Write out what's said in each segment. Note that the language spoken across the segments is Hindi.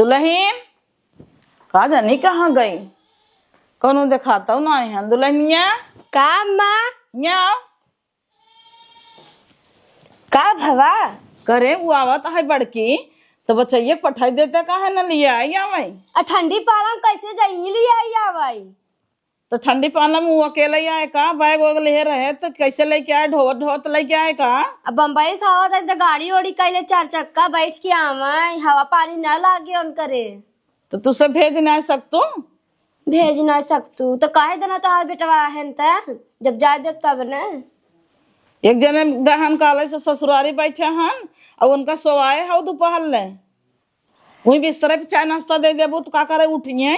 दुल्हन का जानी कहाँ गई। कौन दिखाता हूँ ना है दुल्हनिया का माँ न्या का भवा करे वो आवत है बड़की तो बचैया पठाई देते का है न लिया आई आवई ठंडी पाला में कैसे जाइए ले आई आवाई। तो ठंडी पाला में वो अकेले ही आए का बैग वैग ले रहे तो कैसे लेके आए ढोत ढोत लेके आए का। अब बम्बई से आवत है तो गाड़ी ओड़ी कैले 4 चक्का बैठ के आवाई हवा पानी न लागे उन करे तो तुसे भेज नहीं सकतू भेज न सकतू तो काहे देना तोहार बेटवा है जब जाए देव तब न। एक जने गहन काले से ससुरारी बैठे हन और उनका सोवाए है दोपहर ले वही बिस्तर पे चाय नाश्ता दे देबू तो का करे उठिए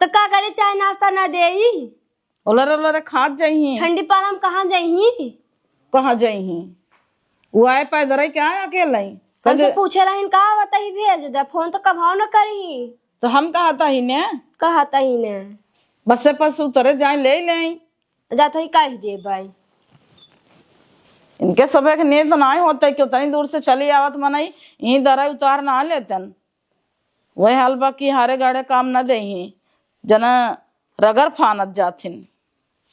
तो का करे चाय नाश्ता न देई ओलरे ओलरे खात जाइए ठंडी पाला में कहाँ जाइए कहाँ जाइए वो आए पैदल क्या अकेले हमसे पूछे रही का आवत ही भेज दे फोन तो कभाव न करी तो हम कहता ही ने कहता ही ने बस बस उतरे जाए ले जाता ही कह दे भाई इनके सब एक नींद ना होता कि उतनी दूर से चली आवत मनाई यही दरा उतार ना लेतन वही हाल बा की हारे गाड़े काम न दे जना रगर फानत जाथिन।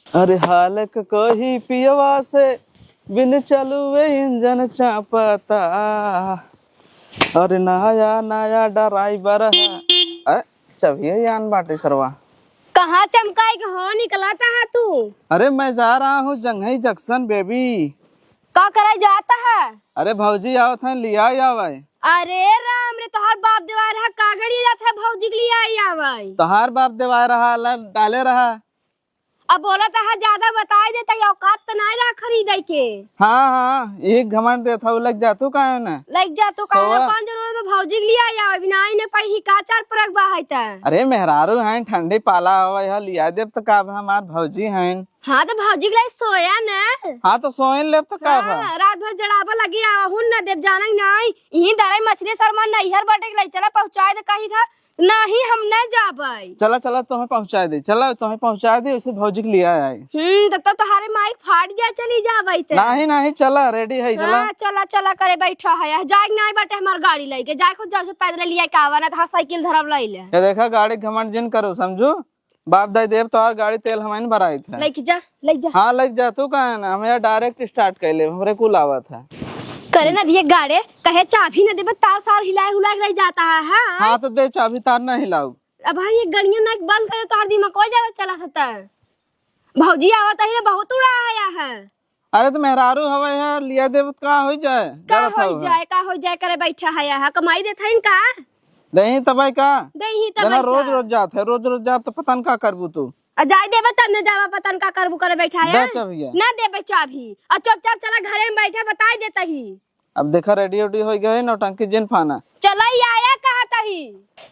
अरे हालक कही पियवा से बिन चलुए इंजन चापता। अरे नया नया ड्राइवर है। अरे चबिए यान बाटे सरवा कहाँ चमकाई के हो निकलाता है तू। अरे मैं जा रहा हूँ जंघई जंक्शन बेबी। का करे जाता है। अरे भौजी आओ थे लिया आवे। अरे राम रे तोहार बाप देवार है कागड़ी जाता है भौजी के लिए आई आवे तोहार बाप देवा रहा डाले रहा। अब बोला था ज्यादा बताई देता है औकात तो नहीं रहा खरीदे के। हाँ हाँ एक घमंड देता लग जातू का ना लग जा तो कौन जरूरत है भौजी के लिए आई आवे बिना ही ने पही का चार परक बाहैता। अरे मेहरारू हैं ठंडी पाला हवा है लिया देव तो का हमार भौजी हैं। हाँ तो भौजी के लिए सोया न। हाँ तो सोइन लेब तो का हाँ, रात भर जड़ावा लगी हुन न देव जानक नहीं यही दराई मछली शर्मा नैहर बटे के लिए चला पहुंचाए दे कही था नहीं हम न जाबई। चला चला तुम्हें पहुंचा दे चला तुम्हें पहुंचा दे उसे भौजी के लिए आए। तो तुम्हारे माइक फाट जा चली जाबई ते। नहीं नहीं चला रेडी है चला। हाँ, चला चला करे बैठा है जाए नहीं बटे हमार गाड़ी लेके जाए खुद जब से पैदल लिया के आवा ना था साइकिल धरब ले ले। ये देखा गाड़ी घमंड जिन करो समझो बाप दाई देव तो और गाड़ी तेल हमारे भराई था। लेके जा ले जा। हाँ लग जा तू कहा ना हमें डायरेक्ट स्टार्ट कर ले हमरे कुल आवा था करे ना दिए गाड़े कहे चाबी न देबे तार सार हिलाए हुलाए रह जाता है। हाँ तो दे चाबी तार ना हिलाऊ। अब भाई ये गाड़ियां ना बंद करे तो हर दिमाग कोई ज्यादा चला सकता है। भौजी आवत है बहुत उड़ा आया है। अरे तो मेहरारू हवा है लिया देव का हो जाए का हो जाए करे बैठा है कमाई देता है इनका दही तबाई का दही जना रोज रोज जात है रोज रोज जात तो पता न का करबू तू जाए देबे तब न जावा पतन का करबू करे बैठा है ना देबे चाबी और चुपचाप चला घरे में बैठे बताई देता ही। अब देखा रेडी उडी हो गए नौटंकी जिन फाना चला ही आया कहता ही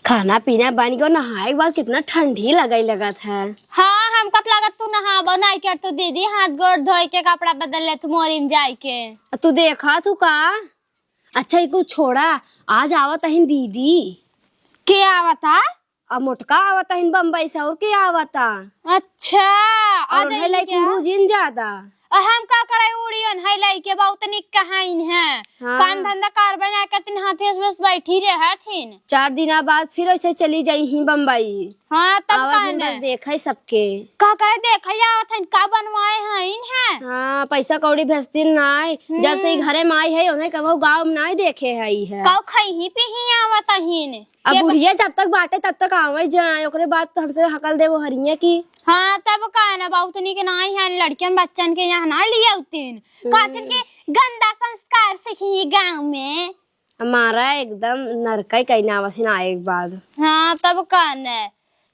खाना पीना बन गया नहाए के बाद कितना ठंडी लगा था। हाँ हमको लागत तू नहा बनाई कर तू दीदी हाथ गोड़ धोई के कपड़ा बदल ले तू मोरी में जाए के तू देखा तू का अच्छा तू छोड़ा आज आवत है दीदी के आवता अब मोटका आवता है बम्बई से और के आवता। अच्छा और है लाइक जिन ज्यादा हम का करे उड़ियन है लाई के बहुत निक कहाइन है। हाँ। काम धंधा कार बना करतीन हाथे से बस बैठी रहथिन 4 दिन बाद फिर ऐसे चली जाई ही बम्बई। हाँ तब बस देखा सबके का करे देखा आवत है का बनवाए हैं है। हाँ पैसा कौड़ी भेजतीन नाई जब से घरे में आई है उन्हें कहो गाँव में नहीं देखे है का खही पी आवत हिन अब बुढ़िया जब तक बाटे तब तक आवे जाए ओकरे बाद तो हमसे हकल दे वो हरिया की। हाँ तब का ना बहुत निक नहीं है लड़कियन बच्चन के यहाँ ना लिया उतीन कहथिन के गंदा संस्कार सीखी गांव में हमारा एकदम नरकाई कहना आवसिन आए एक बाद। हाँ तब का ना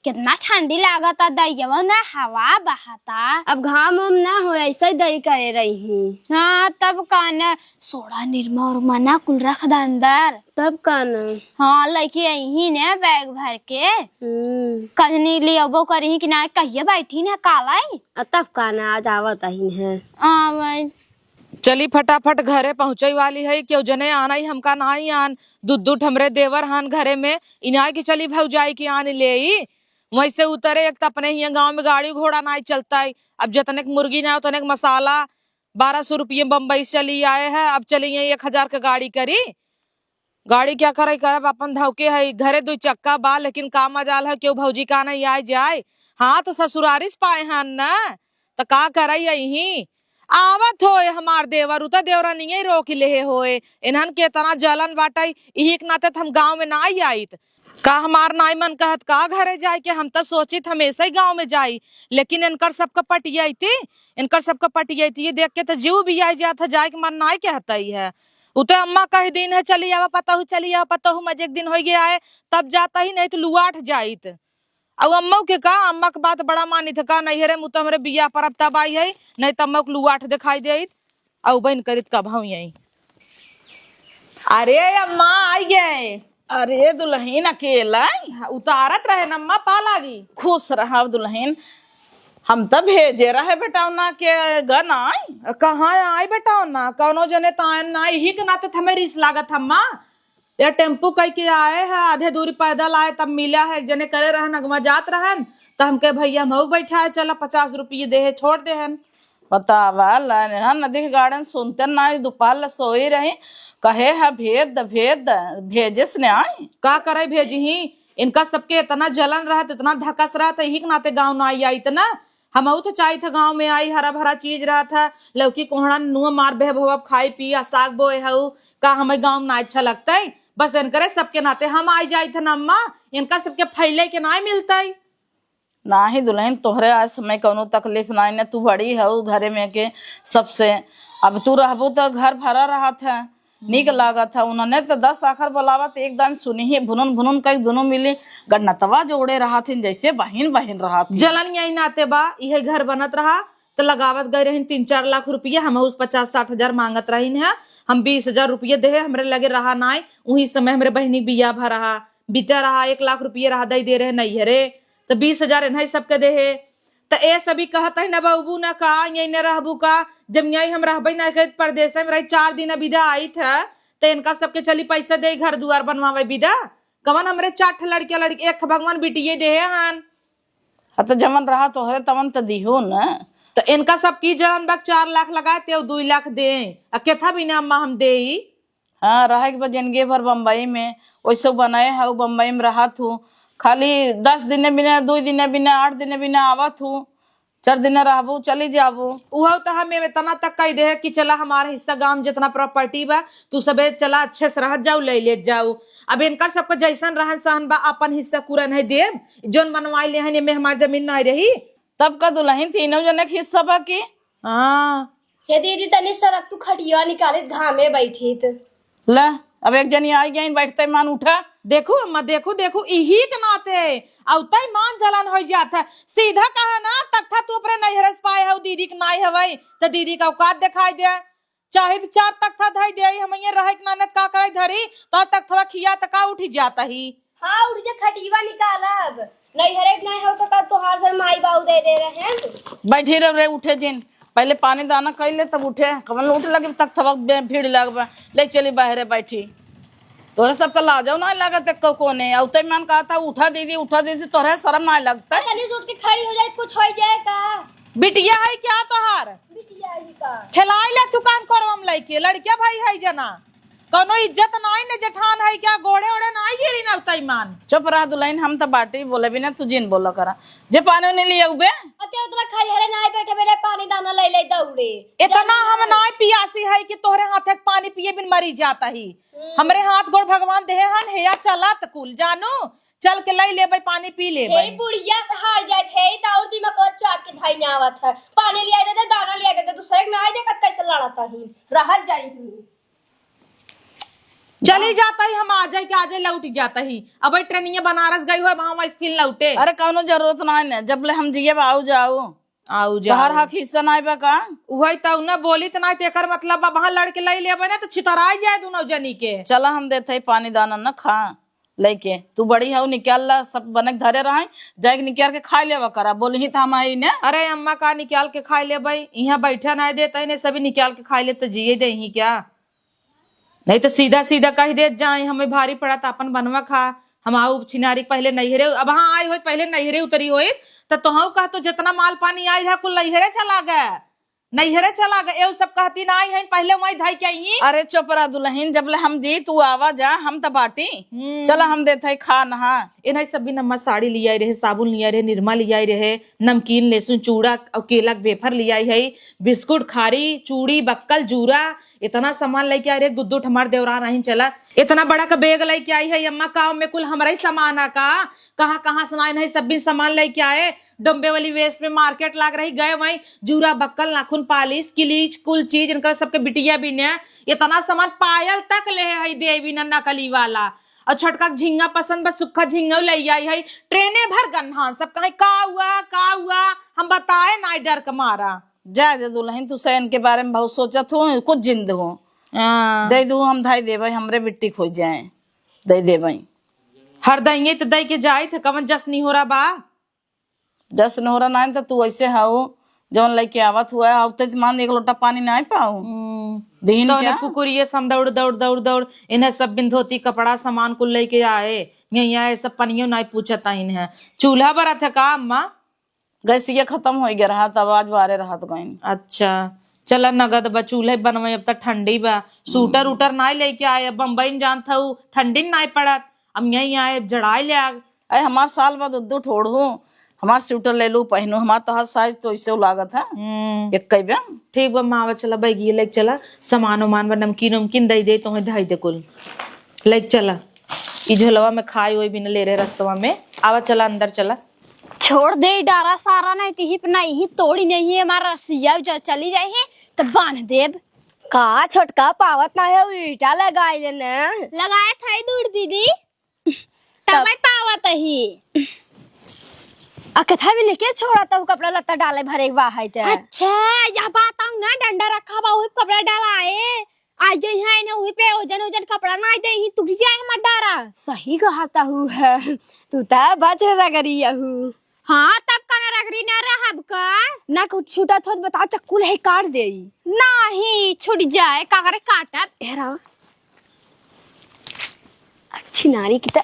कितना ठंडी लागत दैया ना हवा बहाता अब घाम उम ना हो ऐसा ही दही कह रही। हाँ तब का ना सोडा निरमा और मना कुल रख द अंदर तब का ना। हाँ लड़की यही ने बैग भर के कहीं लियो करी कि ना कहिए बैठी ने कालाई तब का ना आज आवत है। चली फटाफट घरे पहुंचे वाली है क्यों जने आना ही हमका ना ही आन दूध हमरे देवर हान घरे में इन्हा की चली भौजाई की आन ले वहीं से उतरे एक तो अपने ही गाँव में गाड़ी घोड़ा नहीं चलता है। अब जतने मुर्गी ना उतने मसाला 1200 रुपये बम्बई से चली आए है अब चली 1000 का गाड़ी करी गाड़ी क्या करे करब अपन धौके है घरे 2 चक्का बा लेकिन का मजाल है क्यों भौजी का नहीं आए जाए। हाँ तो ससुरारिस पाए हन न तो का करे यही आवत होए हमार देवर उता देवरा नहीं रोक ले होए इन्हन के इतना जलन बाटे इही के नाते हम गाँव में ना आइत का हमार नाई मन कहत का घरे जाए के हम तो सोचित हमेशा ही गाँव में जाई लेकिन इनकर सबका पटियाई थी ये देख के तो जीव भी आई जात है जाए के मन नाई कहता ही है। उते अम्मा कह दिन है चली आवा पता हूँ मजे एक दिन हो गया है तब जाता ही नहीं तो लुआठ जाइत। अब अम्मा के का अम्मा के बात बड़ा मानी था का नहीं रे मुत हमरे बिया पर अब तब आई है नहीं तो अम्मा को लुआठ दिखाई देत औ बन करित कब हूँ यही। अरे अम्मा आई गए। अरे दुल्हन अकेला उतारत रहे न अम्मा पा लागी। खुश रहा दुल्हन हम तो भेजे रहे बेटावना के गन आई कहाँ आई बेटा ना कौनो जने तान ना यही के नाते हमें रिस लागत अम्मा या टेम्पू कह के आए है आधे दूरी पैदल आए तब मिला है एक जने करे रहन अगवा जात रहन तो हमके भैया मऊ बैठा है चला 50 रुपये दे छोड़ दे हन। बतावा नदी के गार्डन सुनते ना दोपहर ला सोई रही कहे है भेद भेजिस ने आई का करे भेजी इनका सबके इतना जलन रहा इतना धकस रहा था यही के नाते गाँव ना आई इतना हम तो चाहिए था गाँव में आई हरा भरा चीज रहा था लौकी कोहड़ा नुआ मार बे भव खाई पी साग बोए हऊ का हमें गाँव में ना अच्छा लगता है बस इनकरे सबके नाते हम आई जाए थे ना अम्मा इनका सबके फैले के ना मिलता है। ना ही दुल्हन तोहरे आज समय कोनो तकलीफ ना ने तू बड़ी है घरे में के सबसे अब तू रहबू तो घर भरा रहा था निक लागा था उन्होंने तो 10 आखर बोलावा तो एकदम सुनी ही भुनुन भुनुन कई दोनों मिली गन्नतवा जोड़े रहा थी जैसे बहन बहन रहा थी जलन यही नाते बा यही घर बनत रहा तो लगावत गए रही 3-4 लाख रुपये हम उस 50-60 हजार मांगत रही है हम 20,000 रुपये दे हमरे लगे रहा नाई वही समय हमरे बहनी बिया भर रहा बीता रहा 1 लाख रुपये रहा दे रहे नहीं हरे तो 20,000 इन्हें सबके दे तो ए सभी कहता है न बबू न का यही न रहबू का जब यही हम रहबे न के परदेश में रही 4 दिन विदा आई था तो इनका सबके चली पैसा दे घर दुआर बनवावे विदा कवन हमरे 4 लड़के एक भगवान बिटिये दे हन तो जमन रहा तोहरे तमन तो दिहो न तो इनका सब की जन बक 4 लाख लगाए ते 2 लाख दे केथा भी ना अम्मा हम दे हाँ रहे के जिंदगी भर बम्बई में वैसे बनाए है बम्बई में रहा थू खाली 10 दिन बिना 2 दिन बिना 8 दिन बिना आवत हूँ 4 दिन रहबू चली जाबू वह तो हमें इतना तक कह दे कि चला हमारा हिस्सा गांव जितना प्रॉपर्टी बा तू सबे चला अच्छे से रह जाऊ ले जाऊ। अब इनका सबको जैसन रहन सहन बा अपन हिस्सा पूरा नहीं दे जोन बनवाई ले हन में हमारी जमीन नहीं रही तब का दुल्हन तीनों जने के हिस्सा बा की। हाँ हे दीदी तनी सरक तू खटिया निकाले घामे बैठी तो ला अब एक जनी आई गई बैठते मान उठा देखो अम्मा देखो यही के नाते औता मान जलन हो जाता सीधा कहा ना तख्ता तू अपने नैहर से पाए हो दीदी के नाई हवई तो दीदी का औकात दिखाई दे चाहे तो 4 तख्ता धई दे हम ये रहे नानत का करे धरी तो तख्तवा खिया तका उठी जाता ही। हाँ उठ जा खटिया निकालब नहीं हरेक नहीं हो तो का तोहार से माई बाऊ दे रहे हैं बैठी रह रे उठे जिन पहले पानी दाना कर ले तब उठे कमल उठ लगे तक थवक भीड़ लग ले चली बाहर बैठी तोरे सबका ला जाओ ना लगत कोने औते मन कहा था उठा दीदी तोरे शर्म ना लगता तनी से उठ के खड़ी हो जाए कुछ हो जाए का बिटिया है क्या तोहार बिटिया ही का खिलाई ले दुकान करो हम लइके लड़किया भाई है जना कोनो इज्जत नाई ने जेठान है क्या गोड़े ओड़े नाई गिरी ना उतई मान चुप रहा दुल्हन हम तो बाटी बोले भी ना तू जिन बोला करा जे पानी नहीं लिए उबे अते उतना खाली हरे नाई बैठे बैठे पानी दाना ले दौड़े इतना हम नाई पियासी है कि तोहरे हाथ एक पानी पिए बिन मरी जाता ही हमरे हाथ गोड़ भगवान देहे हन हेया चलत कुल जानू चल के लाई ले भाई पानी पी ले हे बुढ़िया से हार जाए थे त और दी में को चाट के धाई ना आवत है पानी लिया दे दाना लिया दे तू सही ना आई देखत कैसे लड़ता ही रहत जाई चली जाता ही हम आ जाए के आजे लौट जाता ही अब ट्रेनिंग बनारस गई हो वहां मैं फिर लौटे अरे कौनो जरूरत ना है जब ले हम जिए आओ जाओ हर हक हिस्सा ना बा का वही तो ना बोली तो ना तेकर मतलब वहां लड़के लाई लेबे ना तो छितरा जाए दोनों जनी के चला हम देते पानी दाना न खा लेके तू बड़ी है निकाल ला सब बनक धरे रहा जाके निकाल के खा लेवा करा बोली ही था हम आई ने अरे अम्मा का निकाल के खा ले भाई यहाँ बैठा ना देता है सभी निकाल के खा ले तो जिए दे ही क्या नहीं तो सीधा सीधा कह दे जाए हमें भारी पड़ा तो अपन बनवा खा हम आओ छिनारी पहले नैहरे अब हाँ आई हो पहले नैहरे उतरी हो तो तुहू कह तो जितना माल पानी आई है कुल नैहरे चला गया नैहरे चला गए एउ सब कहती ना आई है पहले वही धाई के आई। अरे चुप रहा दुल्हन, जब ले हम जी तू आवा जा, हम तो बाटी चला हम देते खा नहा। इन्हें सब भी नम्मा साड़ी लिया रहे, साबुन लिया रहे, निरमा लिया रहे, नमकीन लहसुन चूड़ा और केला के वेफर लिया है, बिस्कुट खारी चूड़ी बक्कल जूरा इतना सामान लेके आए रहे। दुद्दू हमार देवरा नहीं चला इतना बड़ा का बैग लेके आई है अम्मा। गाँव में कुल हमारा ही सामान आ का कहाँ कहाँ सुनाए नहीं सब भी सामान लेके आए। डम्बे वाली वेस्ट में मार्केट लाग रही गए वहीं जूरा बक्कल नाखून पालिश किलीच कुल चीज इनका सबके बिटिया भी ने इतना सामान पायल तक ले है देवी नकली वाला। और छोटका झींगा पसंद बस सुखा झींगा ले आई है ट्रेने भर गन्हा सब कहीं का हुआ हम बताए ना डर के मारा। जा दे दुल्हन, तू सैन के बारे में बहुत सोचत हो, कुछ जिंद हो दे दू हम धाई देवे हमरे बिट्टी खोज जाए दे देवे। हर दई तो दई के जाए थे कवन जस नहीं हो रहा बा। जस न हो रहा ना तो तू ऐसे हाउ जौन लेके आवत हुआ अब तो मान एक लोटा पानी ना पाऊ दिन तो क्या कुकुरिये सम दौड़ दौड़ दौड़ दौड़ इन्हें सब बिन धोती कपड़ा सामान कुल लेके आए यही आए सब पनियो ना पूछता इन्हें। चूल्हा बरा था का अम्मा? गैसिया खत्म हो गया रहा तब आज बारे रहा तो गई। अच्छा चला नगद बा चूल्हे बनवाई अब तक ठंडी बा सूटर उटर ना लेके आए। बम्बई में जानता हूँ ठंडी ना पड़त अब यही आए जड़ाई ले आग। अरे हमार साल बाद उद्दू ठोड़ू हमार स्वेटर ले लू पहनू हमार तो हर साइज तो ऐसे लागत है एक कई ब्या। ठीक बा माँ चला बैगी लेके चला सामान उमान बा नमकीन उमकीन दे तो धाई दे कुल लेके चला। ई झोलवा में खाई हुई भी न ले रहे रस्तवा में आवा चला अंदर चला। छोड़ दे डारा सारा नहीं टिहिप नहीं तोड़ी नहीं है हमारा रसिया चली जाए तो बांध देब। का छोटका पावत ना है ईटा लगाए लेना लगाए था दूर दीदी तब पावत ही आ कथा भी लेके छोड़ा तो कपड़ा लत्ता डाले भरे वाह थे। अच्छा या बात आऊ ना डंडा रखा बा वही कपड़ा डालाए आज जो है ना वही पे ओजन ओजन कपड़ा ना दे ही टूट जाए हमार डारा। सही कहता हूँ है तू ता बच रगरी हूँ। हाँ तब कना रगरी ना रहब का ना कुछ छूटा थोड़ बता चक्कू है काट दे नहीं छूट जाए का करे काटब हेरा अच्छी नारी की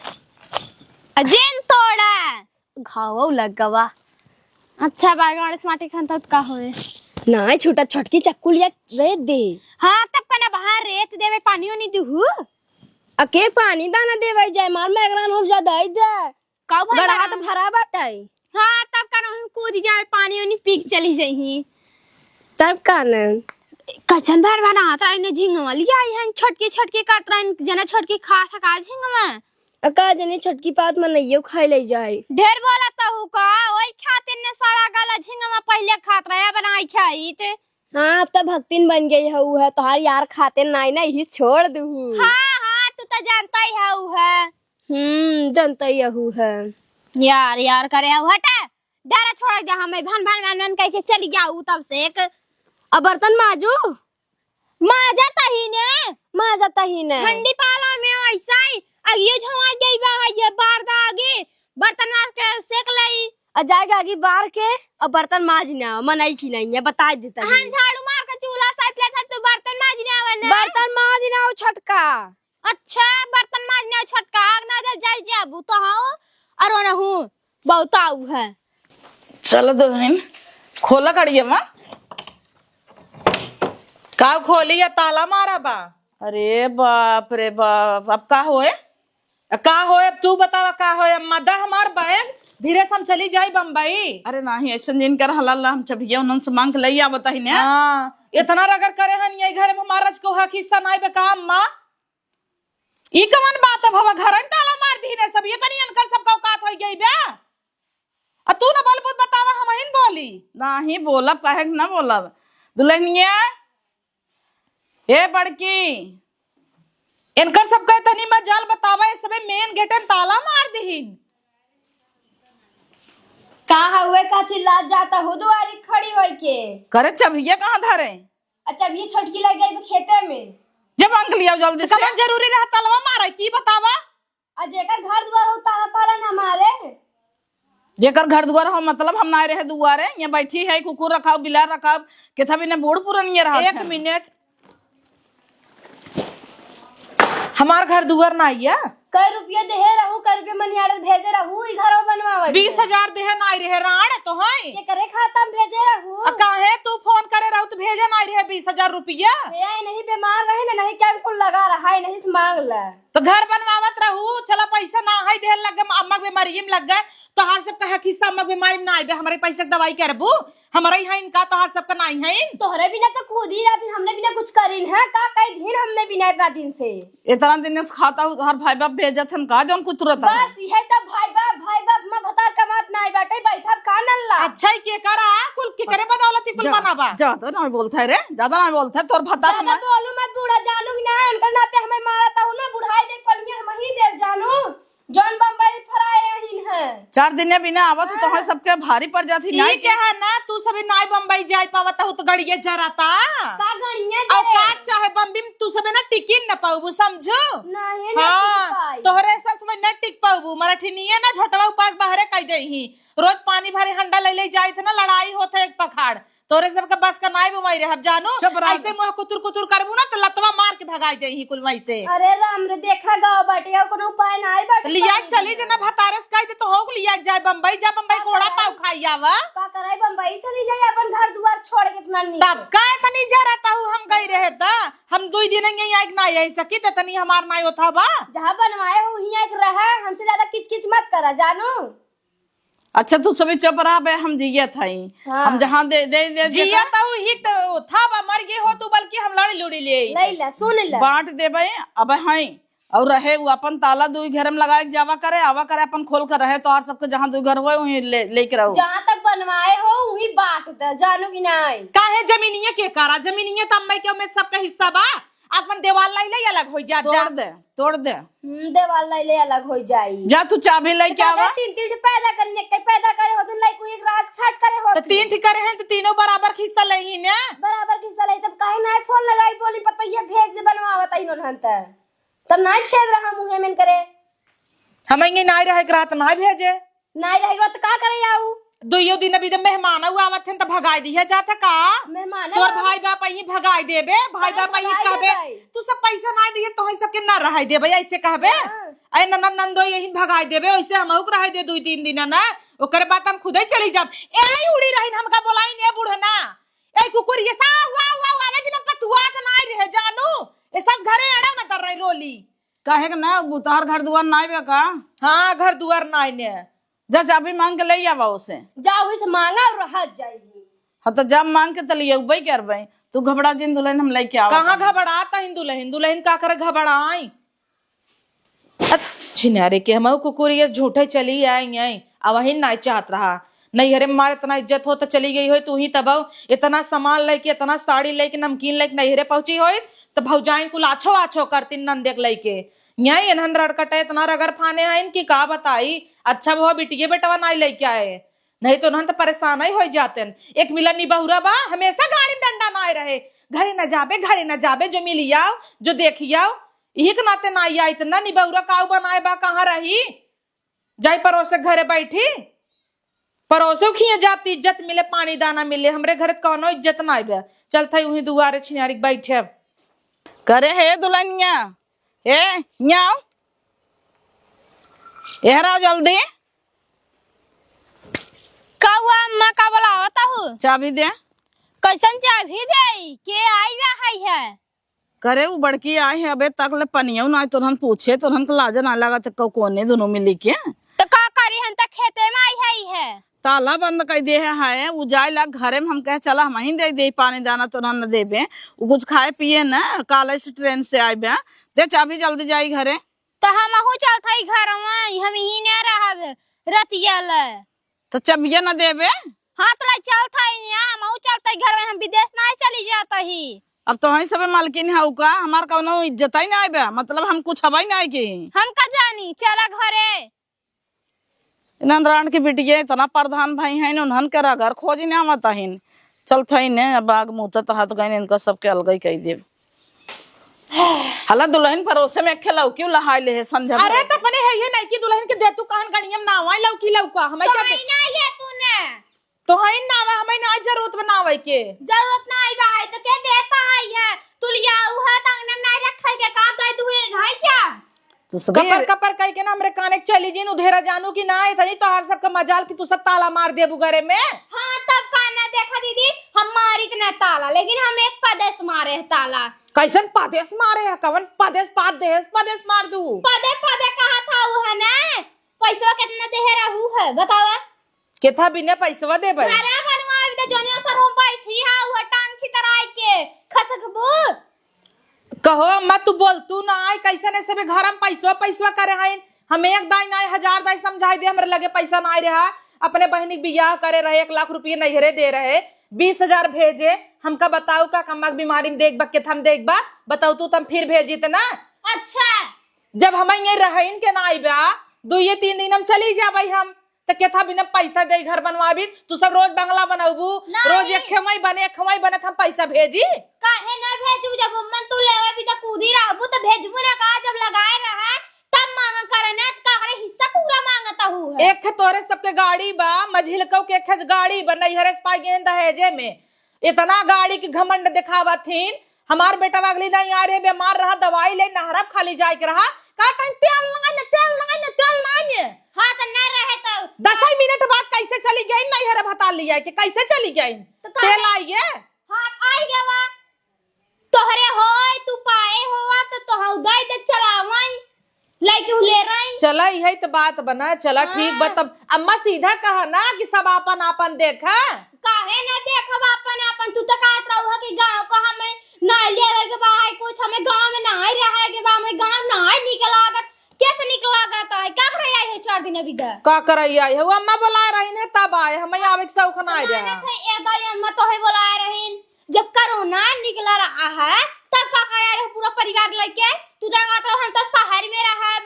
अजेन तोड़ा घाव लग गवा। अच्छा बागवान माटी खानता का होए ना छोटा छोटकी चक्कू लिया रेत दे। हाँ तब कना बाहर रेत देवे पानियो नहीं दूहू अके पानी दाना देवे जाए मार मैगरान हो जा दई दे का गड़ा तो भरा बाटाई। हाँ तब कना कूद जाए पानियो नहीं पीक चली जाही तब काने कचन भर बना ता इने झिंगवा लिया है छोटके छोटके काटरा जना छोटके खा सका झिंगवा अका जने छोटकी पात में नहीं खाई ले जाए। ढेर बोला तो हु का ओई खातिर ने सारा गला झिंगवा पहले खात रहा बनाई खाई ते। हाँ अब तो भक्तिन बन गई है तोहार यार खाते ना ही छोड़ दू। हाँ तू तो जानता ही है जानता ही है यार यार करे हटा डरा छोड़ दे हमें भन भन भन कह के चली गया तब से एक अब बर्तन माजू माजता ही ने माजता ही ने ठंडी पाला में ऐसा ही अगियो झवा गई बा है बार दा आगे बर्तन मार के सेक लई आ जाएगा आगे बार के और बर्तन माजना मनई की नहीं है बता देता हम झाड़ू मार के चूल्हा साथ ले तो बर्तन माजना आवे ना बर्तन माजना छटका। अच्छा बर्तन माजना छटका ना जब जाई जाबू तो हां अरो ना हूं बहुत आऊ है। चलो दुल्हन खोला कड़िए मां का खोली या ताला मारा बा? अरे बाप रे बाप अब का होए का हो अब तू बतावा का हो अम्मा दा हमार बैग धीरे से हम चली जाई बम्बई। अरे नहीं ऐसा जिन कर हलाल हम छबिया उनन से मांग के लई आ बताही ने। हाँ इतना रगड़ करे हन ये घर में हमारा को हक हिस्सा नहीं बे का अम्मा ई कवन बात है भवा घर में ताला मार दी ने सब ये तनी अनकर सब का औकात हो गई बे। आ तू ना बलबुत बतावा हम हिन बोली नहीं बोलब काहे ना बोलब दुल्हनिया ए बड़की इनकर सब कहे तनी मत जाल बतावा इस सबे मेन गेटन ताला मार दीन। कहा हुए का चिल्ला जाता हो दुआरी खड़ी होई के करे छबिया कहां धरे अच्छा ये छोटकी लग गई खेते में जब अंक लिया जल्दी से कवन जरूरी रहा तलवा मारे की बतावा आ जेकर घर द्वार होता है पालन हमारे जेकर घर दुआर हो मतलब हम ना रहे दुआरे यहाँ बैठी है कुकुर रखाओ बिलार रखाओ केथा भी ने बूढ़ पुरन ये रहा एक मिनट हमार घर दुआर ना आइया कई रुपया दे रहू कई रुपया मनियारत भेजे रहू ई घरों बनवा आवत 20,000 देहे नाई रहे राण तो है के करे खाता में भेजे रहू काहे तू फोन करे रहू तो भेजे नाई रहे 20,000 रुपया भैया नहीं बीमार रहे ना नहीं क्या बिल्कुल लगा रहा है नहीं से मांग ला तो घर बनवावत रहू चला पैसा ना है देहे लग गए अम्मा के बीमारी में लग गए तो हर सब कहा किस्सा अम्मा बीमारी में ना आए हमारे पैसे की दवाई करबू हमारा ही है इनका तो हर सब का नहीं है तोहरे बिना तो खुद ही रात हमने बिना कुछ करीन है का कई दिन हमने बिना इतना दिन से इतना दिन से खाता हूँ हर भाई बाप भेजत हन का जौन कुछ तुरंत बस यह तब भाई बाप मां भतार कमात नहीं बाटे बैठा का नल्ला अच्छा ही के करा कुल के करे बदौलत कुल बनावा ज्यादा ना बोलता है रे ज्यादा ना बोलता है तोर भत्ता ज्यादा बोलू मत बूढ़ा जानू कि ना उनका नाते हमें मारा था ना बुढ़ाई जे पड़िया हम ही देव जानू जॉन बम्बई फराए हिन है 4 दिन बिना आवत तो है सबके भारी पड़ जाती नहीं के है ना तू सभी नाई बम्बई जाई पावत हो तो गड़िए जराता का गणिया और का चाहे बम्बी में तू सबे ना टिकिन न पाऊ समझो नहीं ना हाँ तोहरे सस में न टिक पाऊ मराठी नहीं ना झोटवा ऊपर बाहरे कह दे ही रोज पानी भरे हंडा ले जाई थे ना लड़ाई होते एक पखाड़ तोरे सबके बस का नाई बुमाई रे हम जानू ऐसे मुंह कुतुर कुतुर करबू ना तो लतवा मार के भगाई दे ही कुल वहीं से अरे राम रे देखा गाँव बाटे कोनो उपाय नहीं बाटे लिया चली जना भतारस कह दे तो हो लिया जाए बम्बई जा बम्बई कोड़ा पाव खाई आवा का कराई बम्बई चली जाए अपन घर दुआर छोड़ के इतना नहीं तब का तनी जराता हूँ हम गई रहे था हम 2 दिन यही आइक ना आई सकी त तनी हमार नाई होता बा जहाँ बनवाए हो वहीं एक रहा हमसे ज्यादा किच किच मत करा जानू अच्छा तू सभी चुप रहा बे हम जिया था हाँ। हम जहाँ दे दे दे जिया तो ही तो था बा मर गए हो तू बल्कि हम लड़ी लुड़ी ले लैला सुन ले बांट देबे अब है और रहे वो अपन ताला 2 घर में लगा के जावा करे आवा करे अपन खोल कर रहे तो और सबके जहाँ 2 घर हुए वहीं लेके रहो जहाँ तक बनवाए हो वहीं बांट दे जानू कि नहीं काहे जमीनिये के करा जमीनिये त अम्मा के में सबका हिस्सा बा अपन देवाल लाई ले अलग हो जा तोड़ दे देवाल ले अलग हो जाई जा तू चाबी ले के आवा 3 पैदा करने के पैदा करे हो तो लाई कोई एक राज छाट करे हो तो 3 ठीक करे हैं तो तीनों बराबर हिस्सा ले ही ने बराबर किस्सा लाई तब काहे ना फोन लगाई बोली पता ये भेज दे बनवावत इन्होंने हंता तब ना छेद रहा मुंह में करे हम ये नाई रहे रात ना भेजे नहीं रहेगा तो का करे आऊ 2 दिन अभी मेहमान आवत हैं तो भगाई दिया जाता का मेहमान तोर भाई बाप ही भगाई देबे भाई बाप ही कहबे तू सब पैसा ना दिए तो ही सबके ना रहाई देबे ऐसे कहबे ऐ ननद नंदो यही भगाई देबे ऐसे हम ओक रहाई दे 2-3 दिन ना ओकर बात हम खुदे चली जाब एई उड़ी रहिन हमका बोलाई ने बुढ़ना ए कुकुर ये सा हुआ आवे बिना पतुआ त नाई रहे जानू ए सब घरे अड़ा ना कर रही रोली काहे के ना बुतार घर दुआर ना आवे का हां घर दुआर नाई ने जा चाबी मांग के ले आवा उसे जाओ इस मांगा और रह जाएगी हाँ तो जब मांग के तलिए उबई करबे तू घबरा जिन दुल्हन हम लेके आवा कहां घबराता दुल्हन का कर घबराई छिनारे के हम कुकुर ये झूठे चली आई आई अब वही ना चाहत रहा नहीं हरे मार इतना इज्जत हो तो चली गई हो तू ही तब इतना सामान लेके इतना साड़ी लेके नमकीन लेके नहीं हरे पहुंची हो तो भौजाइन कुल आछो आछो करती नंदेक लेके यही इन्हन रड़कटे इतना रगर फाने हैं इनकी का बताई अच्छा वो बिटिये बेटवा नहीं लेके आए नहीं तो उन्हन तो परेशान ही हो जाते एक मिलन निबहुरा बा हमेशा गाड़ी में डंडा ना रहे घरे न जाबे जो मिली आओ जो देखी आओ यही के नाते ना आई इतना निबहुरा काऊ बनाए बा कहाँ रही जाई परोसे घरे बैठी परोसे खिए जाती इज्जत मिले पानी दाना मिले हमरे घर कौनो इज्जत ना आए चलते वही दुआरे छिनारी बैठे करे हे दुल्हनिया ए न्याओ एहरा जल्दी कौआ अम्मा का बुलावता हूँ चाबी दे कैसन चाबी दे के आई बा है करे वो बड़की आई है अबे तक ले पनिया ना तुरंत पूछे तुरंत लाज ना लगा तो कोने दोनों मिली के तो का करी हम तक खेते में आई है ताला बंद कर दे है वो जाए ला घरे में हम कहे चला हम ही दे पानी दाना तो न देबे वो कुछ खाए पिए ना कॉलेज से ट्रेन से आए बे दे चाबी जल्दी जाई घरे तो हम अहू चलते घर में हम ही न रहब रतिया ले तो चाबिया न देबे हाँ तो चलते हम अहू चलते घर में हम विदेश ना चली जाता ही अब तो वही सब मालकिन है का हमार कौनो इज्जत ही ना आए मतलब हम कुछ हवाई ना की हम का जानी चला घरे नंदरान की बिटिया इतना प्रधान भाई है उन्हन के घर खोजी ना मत हिन चलते ने बाग मुँह हाथ गए इनका सबके अलग कह दे हला दुल्हन परोसे में खेलाऊ क्यों लहाई ले है संजय अरे तो अपने है ये नहीं कि दुल्हन के दे तू कहन गणियम ना आवे लौकी लौका हमें क्या तो नहीं है तूने तो है ना आवे हमें ना जरूरत बनावे के जरूरत ना आई बा है तो के देता है तुलिया उहा तंग ना रखे के का दे तू है क्या तू सब कपर कपर कह के ना हमरे काने के चली जी उधेरा जानू की ना इतनी तोहर सबका मजाल की तू सब ताला मार देबू घरे में। हाँ तब काना देखा दीदी, हम मारी इतना ताला, लेकिन हम एक पदेश मारे है ताला। कैसन पादेश मारे है? कवन पादेश पादेश मार दू? पदे पदे कहा था वो है ना, पैसा कितना दे रहू है बतावा। केथा बिने पैसवा दे भाई? अरे बनवा अभी तो जोनिया सर रूम बैठी है वो टांग छितराई के खसकबू। कहो अम्मा तू बोल तू ना आई कैसे ने सबे घर में पैसवा करे हैं। हम एक दाई ना 1000 दाई समझाई दे हमरे लगे पैसा ना रहा। अपने बहनी बियाह करे रहे 1 लाख रुपये नैहरे दे रहे 20,000 भेजे। हमका बताओ का कम्मा बीमारी में देख बा के थम देख बा बताओ तू तम फिर भेजी त ना। अच्छा जब हम ये रहीन के ना आईबा 2-3 दिन हम चली जाबई हम तो केथा बिना पैसा दे घर बनवाबी। तू सब रोज बंगला बनाबू रोज एक खमई बने हम पैसा भेजी। काहे ना भेजू, जब मन तू लेवे भी तो कूदी रहबू तो भेजबू ना का। जब लगाए रहा तब मांगा करना का करे हिस्सा पूरा मांगता हूं है। एक तोरे सबके गाड़ी बा मझिलकौ के एक गाड़ी बा नैहरे से पाई गए दहेजे में। इतना गाड़ी के घमंड दिखावा थीन। हमार बेटा अगली नहीं आ रहे बीमार रहा दवाई ले नहरा खाली जाए के रहा का तेल लगाए। हाँ तो न रहे तो 10 मिनट बाद कैसे चली गई नैहरे बता लिया कि कैसे चली गई तेल आई है। हाँ आई गवा तोहरे होय तू पाए होवा तो तोहू दई दे चलावई लेके ले रही। चला यही तो बात बना चला ठीक बा। तब अम्मा सीधा कहा ना कि सब आपन आपन देखा। काहे ना देखब अपन अपन। तू तो कहत रहू कि गांव को हमें ना लेवे के बा कुछ हमें गांव में ना ही रहे के बा हमें गांव ना ही निकलागत। कैसे निकलागत है क्या करे आई है 4 दिन अभी तक का करई आई है? वो अम्मा बुला रही है तब आए हम आवे के शौक ना रहा। ए दाई अम्मा तो है बुलाए रहीन। जब कोरोना निकला रहा है तब का कहा रहे पूरा परिवार लेके तू जगह हम तो शहर में रहब।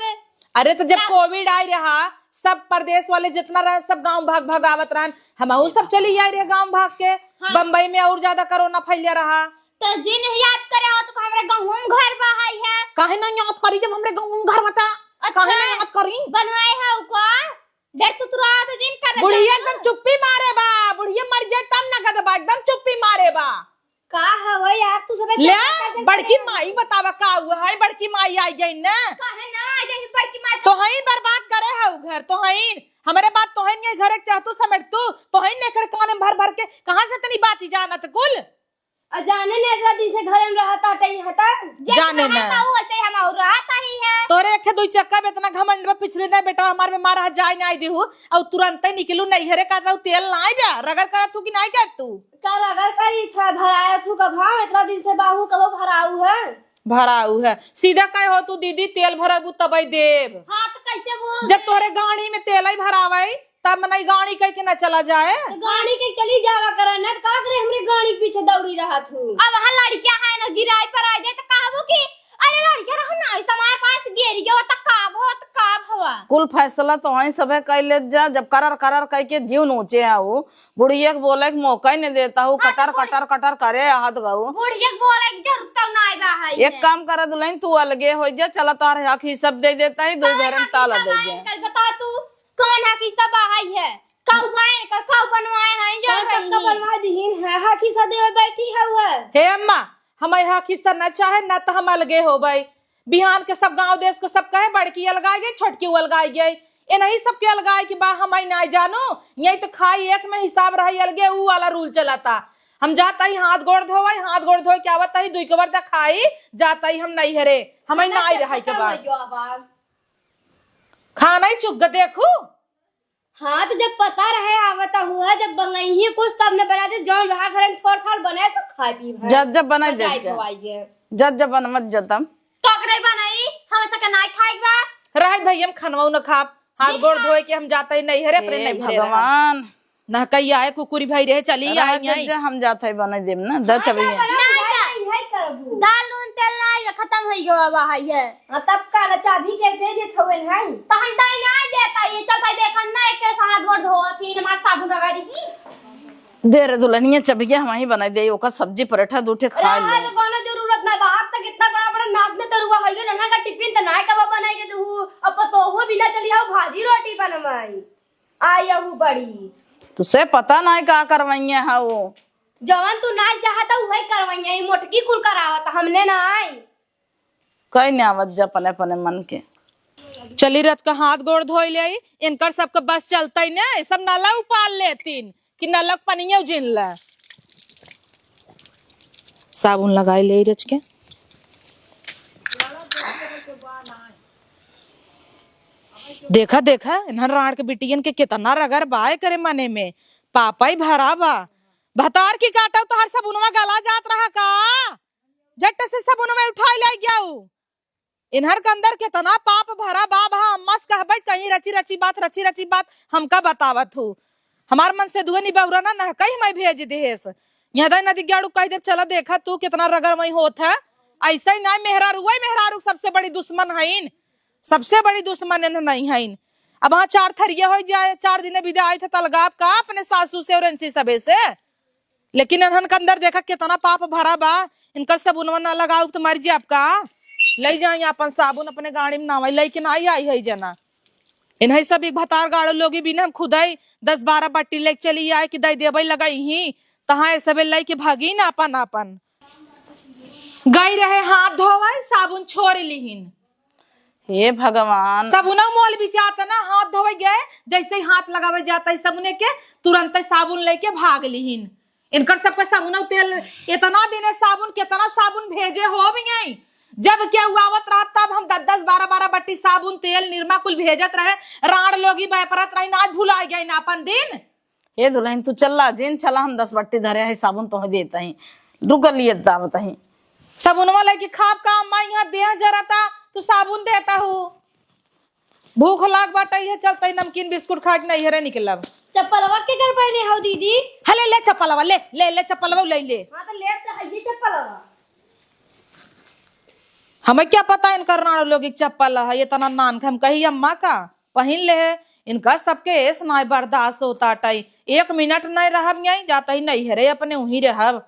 अरे तो जब कोविड आई रहा सब प्रदेश वाले जितना रहे सब गांव भाग आवत रहन। हम सब चली आई रहे गांव भाग के। बम्बई में और ज्यादा कोरोना फैलिया रहा। तो जिन याद करे हो तो हमरे गांव में घर बहाई है। काहे ना याद करी जब हमरे गांव में घर बता। काहे ना याद करी? बनवाए है को देख तू तुरा तो जिन करे बुढ़िया एकदम चुप्पी मारे बा। बुढ़िया मर जाए तब ना गद बा एकदम चुप्पी मारे बा। का हवे यार तू सब ले बड़की माई बतावा का हुआ है? बड़की माई आई गई ना काहे ना आ जाई बड़की मां तो हई बर्बाद करे है घर तो हई हमारे बात तो हई घर एक चाहतू समेट तू तो हई ने कर कान में भर के कहां से तनी बात ही जानत कुल जाने ने ऐसा दिन से घर में रहता टई हता जाने ना तो होते हम और रहता ही है। तोरे एक दुई चक्का में इतना घमंड में पिछले दे बेटा हमार में मारा जाए ना आई देहू और तुरंत ही निकलू नहीं हरे कर रहू तेल ना जा रगड़ कर तू कि नहीं कर तू कल अगर करी था भराया तू का भाव इतना दिन से बाहू कब भराऊ है भराऊ है सीधा कहे हो तू दीदी तेल भरबू तबई देव। हां तो कैसे बोल जब तोरे गाड़ी में तेल ही भरावे तब नहीं गाड़ी कह के ना चला जाए। तो गाड़ी के चली जावा करा ना का करे हमरे गाड़ी के पीछे दौड़ी रहा तू। अब वहां लड़कियां है ना गिराई पर आ जाए तो कहबो कि अरे लड़कियां रहो ना इस हमारे पास गिर गया त का बहुत का भवा। कुल फैसला तो वहीं सबे कर ले जा। जब करार कह के जीव नोचे आओ बुढ़िया के बोले के मौका ही नहीं देता हूँ कटर करे हाथ गाऊ बुढ़िया बोले की जरूरत तो ना बा है। एक काम कर दुल्हन तू अलगे हो जा चला तार हक ही सब दे देता है 2 घर में ताला दे दे। कल बता तू कौन है की सब आई है काऊ गाय का काऊ बनवाए हैं जो का बनवा दीन है हा की सदे बैठी है वो हे अम्मा हम यहाँ किस्सा न चाहे न तो हम अलगे हो भाई। बिहान के सब गांव देश के सब कहे बड़की अलगाई गई छोटकी अलगाई गई ये नहीं सबके अलगाई की बा हम ना जानो यही तो खाई एक में हिसाब रही अलगे ऊ वाला रूल चलाता। हम जाता ही हाथ गोड़ धोए क्या बता ही 2 कबर तक खाई जाता ही हम नहीं हरे हम ना आई रहा के बाद खाना ही चुग देखू। हाँ तो जब पता रहे आवता हुआ जब बंगई ही कुछ तब ने बना दे जौन रहा घर में थोड़ा थोड़ा बनाए सब खाए पी जब बना जब बन मत जतम काकरे बनाई हम सके ना खाएगा रहे भाई हम खनवाऊ न खा हाथ गोड़ धोए के हम जाता ही नहीं हरे अपने नहीं हरे भगवान न कही आए कुकुरी भाई रहे चली आई हम जाते बना देम ना द चबई दाल नून तेल ना खत्म हो गया बा है। हां तब का चाबी कैसे दे देत होवे है तो हम दई नहीं देता ये चलता देखन ना एक हाथ गोड़ धोती नमाज साबुन लगा दी दे रे दुल्हनिया चबिया हम ही बना दे ओका सब्जी पराठा दूठे खा ले तो कोनो जरूरत ना बात तक इतना बड़ा नाक में तरुआ है ना का टिफिन त ना का बनाए के तू अब तो वो बिना चली हाउ भाजी रोटी बनवाई आया हूं बड़ी तुसे पता नहीं का करवाइया है वो जवान तू ना चाहता वही करवाइया मोटकी कुल करावत हमने ना आई कई ने आवत जा पने पने मन के चली रथ का हाथ गोड़ धोई ले इनकर सबके बस चलता ही नहीं सब नाला उपाल लेतीन कि नलक पनिया उजिन ला साबुन लगाई ले रच के देखा देखा इन्हर राण के बिटियन के कितना रगर बाय करे मने में पापा ही भरा बा भतार की काटा तो हर सबुनवा गला जात रहा का झट से सबुनवा उठाई ले गया इन्हर के अंदर कितना पाप भरा बा भा अम्मा से कहबै कहीं रची रची बात हमका बतावत हूँ हमार मन से दुगनी बहुरा ना कहीं मैं भेज देस यहाँ नदी गाड़ू कह दे चला देखा तू कितना रगड़ वही होत है ऐसा ही ना मेहरारू सबसे बड़ी दुश्मन है सबसे बड़ी दुश्मन नहीं है अब वहाँ 4 थरिये हो जाए 4 दिन विदा आए थे तलगाप का अपने सासू से और इनसी सबे से लेकिन इन्हन के अंदर देखा कितना पाप भरा बा इनकर सबुनवा ना लगाओ तुम्हारी जेब का ले जाए अपन साबुन अपने गाड़ी में नावा लेकिन आई है जना इन्हें सब एक भतार गाड़ो लोगी भी हम खुद 10-12 बट्टी लेके चली आए कि दई देवे लगाई ही तहा सब लेके भागी ना अपन गई रहे हाथ धोवे साबुन छोड़ लीहिन हे भगवान साबुना मोल भी जाता ना हाथ धोवे गए जैसे ही हाथ लगावे जाता है साबुने के तुरंत साबुन लेके भाग लीहिन इनकर सबका साबुना तेल इतना दिन साबुन कितना साबुन भेजे हो भी नहीं जब क्या हुआवत रहा तब हम 10-12 बट्टी साबुन तेल निरमा कुल भेजत रहे राण लोगी बैपरत रही आज भुला गई ना अपन दिन हे दुल्हन तू चला जिन चला हम 10 बट्टी धरे है साबुन तो देता ही रुक लिए दावत ही साबुनवा लेके खाप का अम्मा यहाँ देह जराता तू साबुन देता हूँ भूख लाग बाटा है चलता नमकीन बिस्कुट खा के नहीं हरे निकलब चप्पलवा के घर पहने हो दीदी हले ले चप्पलवा ले चप्पलवा ले हाँ तो ले से है ये चप्पलवा हमें क्या पता इनका राणो लोग चप्पल है ये तना नान हम कही अम्मा का पहन ले है इनका सबके ऐस ना बर्दाश्त होता टाई 1 मिनट नहीं रह जाता ही नहीं हरे अपने वहीं रहब